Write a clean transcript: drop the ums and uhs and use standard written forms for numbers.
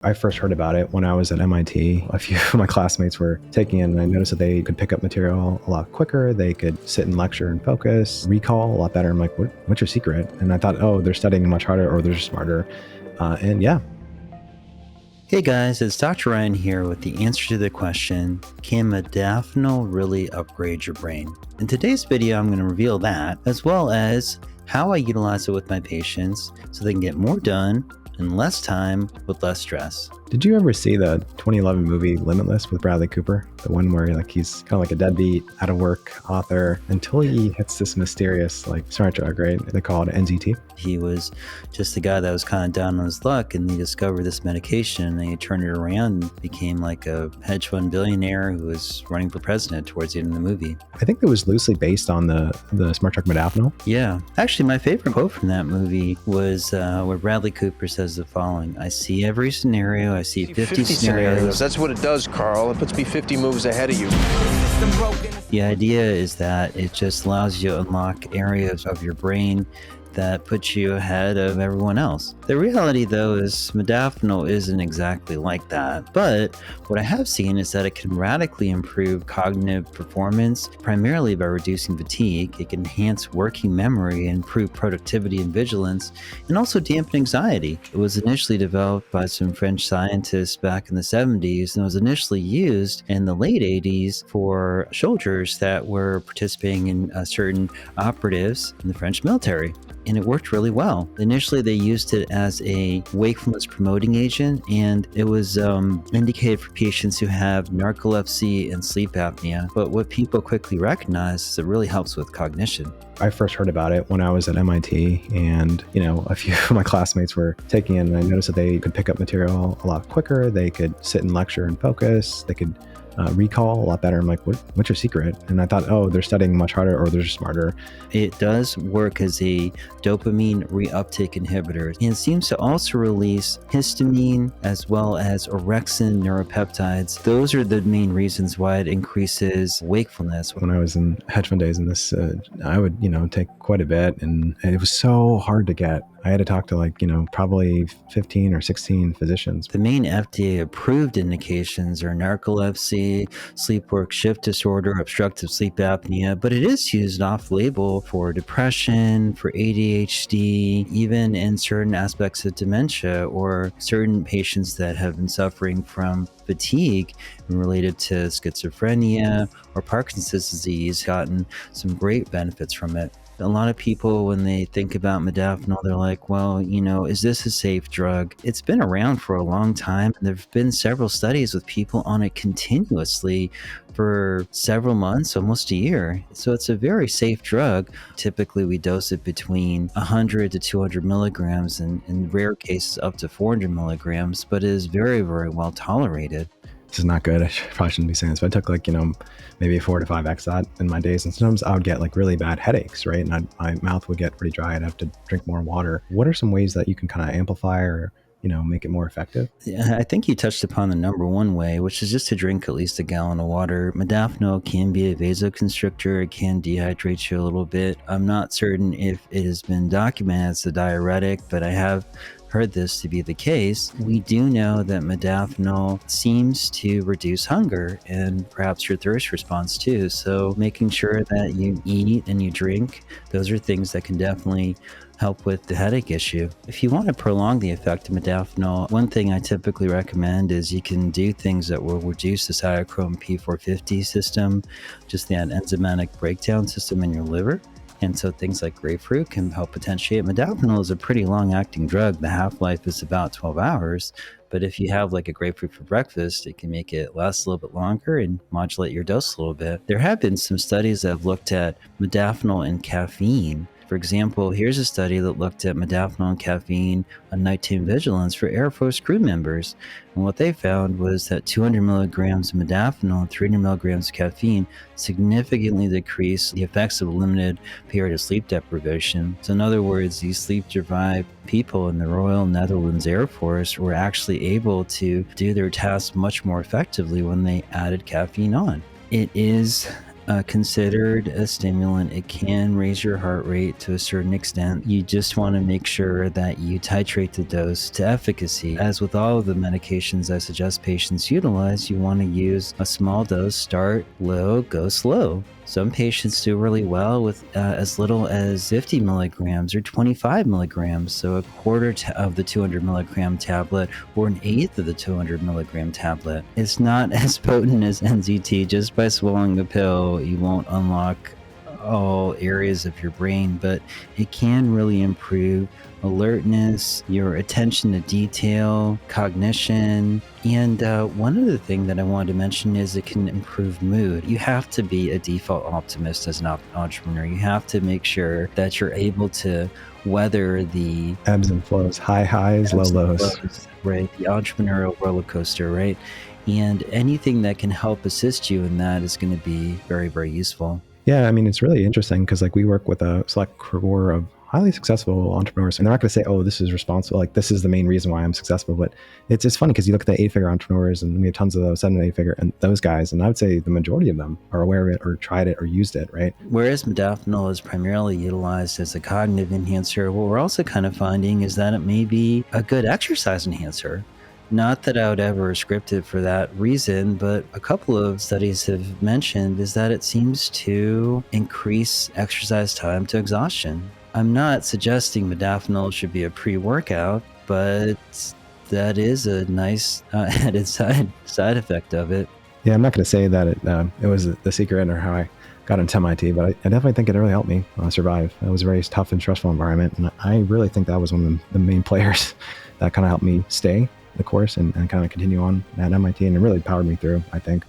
I first heard about it when I was at MIT. A few of my classmates were taking it, and I noticed that they could pick up material a lot quicker. They could sit and lecture and focus, recall a lot better. I'm like, what's your secret? And I thought, oh, they're studying much harder or they're just smarter. And yeah. Hey guys, it's Dr. Ryan here with the answer to the question, can modafinil really upgrade your brain? In today's video, I'm going to reveal that, as well as how I utilize it with my patients so they can get more done in less time with less stress. Did you ever see the 2011 movie Limitless with Bradley Cooper? The one where he's kind of like a deadbeat, out of work author until he hits this mysterious smart drug, right? They call it NZT. He was just a guy that was kind of down on his luck, and he discovered this medication, and he turned it around and became like a hedge fund billionaire who was running for president towards the end of the movie. I think it was loosely based on the smart drug modafinil. Yeah. Actually, my favorite quote from that movie was where Bradley Cooper says the following: I see every scenario. I see 50 scenarios. That's what it does, Carl. It puts me 50 moves ahead of you. The idea is that it just allows you to unlock areas of your brain that puts you ahead of everyone else. The reality, though, is modafinil isn't exactly like that. But what I have seen is that it can radically improve cognitive performance, primarily by reducing fatigue. It can enhance working memory, improve productivity and vigilance, and also dampen anxiety. It was initially developed by some French scientists back in the 70s, and was initially used in the late 80s for soldiers that were participating in certain operatives in the French military. And it worked really well. Initially, they used it as a wakefulness promoting agent, and it was indicated for patients who have narcolepsy and sleep apnea. But what people quickly recognized is it really helps with cognition. I first heard about it when I was at MIT, and a few of my classmates were taking it, and I noticed that they could pick up material a lot quicker. They could sit and lecture and focus. They could recall a lot better. I'm like, what's your secret? And I thought, oh, they're studying much harder or they're just smarter. It does work as a dopamine reuptake inhibitor, and it seems to also release histamine as well as orexin neuropeptides. Those are the main reasons why it increases wakefulness. When I was in hedge fund days in this, I would, take quite a bit, and it was so hard to get. I had to talk to probably 15 or 16 physicians. The main FDA approved indications are narcolepsy, sleep work shift disorder, obstructive sleep apnea, but it is used off label for depression, for ADHD, even in certain aspects of dementia or certain patients that have been suffering from fatigue related to schizophrenia or Parkinson's disease, gotten some great benefits from it. A lot of people, when they think about modafinil, they're like, well, is this a safe drug? It's been around for a long time. There have been several studies with people on it continuously for several months, almost a year. So it's a very safe drug. Typically, we dose it between 100 to 200 milligrams, and in rare cases up to 400 milligrams, but it is very, very well tolerated. This is not good. I probably shouldn't be saying this, but I took maybe 4 to 5x that in my days. And sometimes I would get really bad headaches, right? And my mouth would get pretty dry. I'd have to drink more water. What are some ways that you can kind of amplify or, make it more effective? Yeah, I think you touched upon the number one way, which is just to drink at least a gallon of water. Modafinil can be a vasoconstrictor. It can dehydrate you a little bit. I'm not certain if it has been documented as a diuretic, but I have heard this to be the case. We do know that modafinil seems to reduce hunger and perhaps your thirst response too. So making sure that you eat and you drink, those are things that can definitely help with the headache issue. If you want to prolong the effect of modafinil, one thing I typically recommend is you can do things that will reduce the cytochrome P450 system, just that enzymatic breakdown system in your liver. And so things like grapefruit can help potentiate. Modafinil is a pretty long-acting drug. The half-life is about 12 hours. But if you have a grapefruit for breakfast, it can make it last a little bit longer and modulate your dose a little bit. There have been some studies that have looked at modafinil and caffeine. For example, here's a study that looked at modafinil and caffeine on nighttime vigilance for Air Force crew members. And what they found was that 200 milligrams of modafinil and 300 milligrams of caffeine significantly decreased the effects of a limited period of sleep deprivation. So in other words, these sleep-deprived people in the Royal Netherlands Air Force were actually able to do their tasks much more effectively when they added caffeine on. It is considered a stimulant. It can raise your heart rate to a certain extent. You just want to make sure that you titrate the dose to efficacy. As with all of the medications I suggest patients utilize, you want to use a small dose, start low, go slow. Some patients do really well with as little as 50 milligrams or 25 milligrams, so a quarter of the 200 milligram tablet or an eighth of the 200 milligram tablet. It's not as potent as NZT. Just by swallowing the pill, you won't unlock all areas of your brain, but it can really improve alertness, your attention to detail, cognition. And one other thing that I wanted to mention is it can improve mood. You have to be a default optimist as an entrepreneur. You have to make sure that you're able to weather the ebbs and flows, high highs, low lows. Right, the entrepreneurial roller coaster, right? And anything that can help assist you in that is going to be very, very useful. Yeah, I mean, it's really interesting because like we work with a select core of highly successful entrepreneurs, and they're not going to say, oh, this is responsible, like this is the main reason why I'm successful. But it's funny because you look at the 8-figure entrepreneurs, and we have tons of those 7 and 8-figure, and those guys, and I would say the majority of them are aware of it or tried it or used it, right? Whereas modafinil is primarily utilized as a cognitive enhancer, what we're also kind of finding is that it may be a good exercise enhancer. Not that I would ever script it for that reason, but a couple of studies have mentioned is that it seems to increase exercise time to exhaustion. I'm not suggesting modafinil should be a pre-workout, but that is a nice added side effect of it. Yeah, I'm not going to say that it was the secret or how I got into MIT, but I definitely think it really helped me survive. It was a very tough and stressful environment, and I really think that was one of the main players that kind of helped me stay the course and kind of continue on at MIT, and it really powered me through, I think.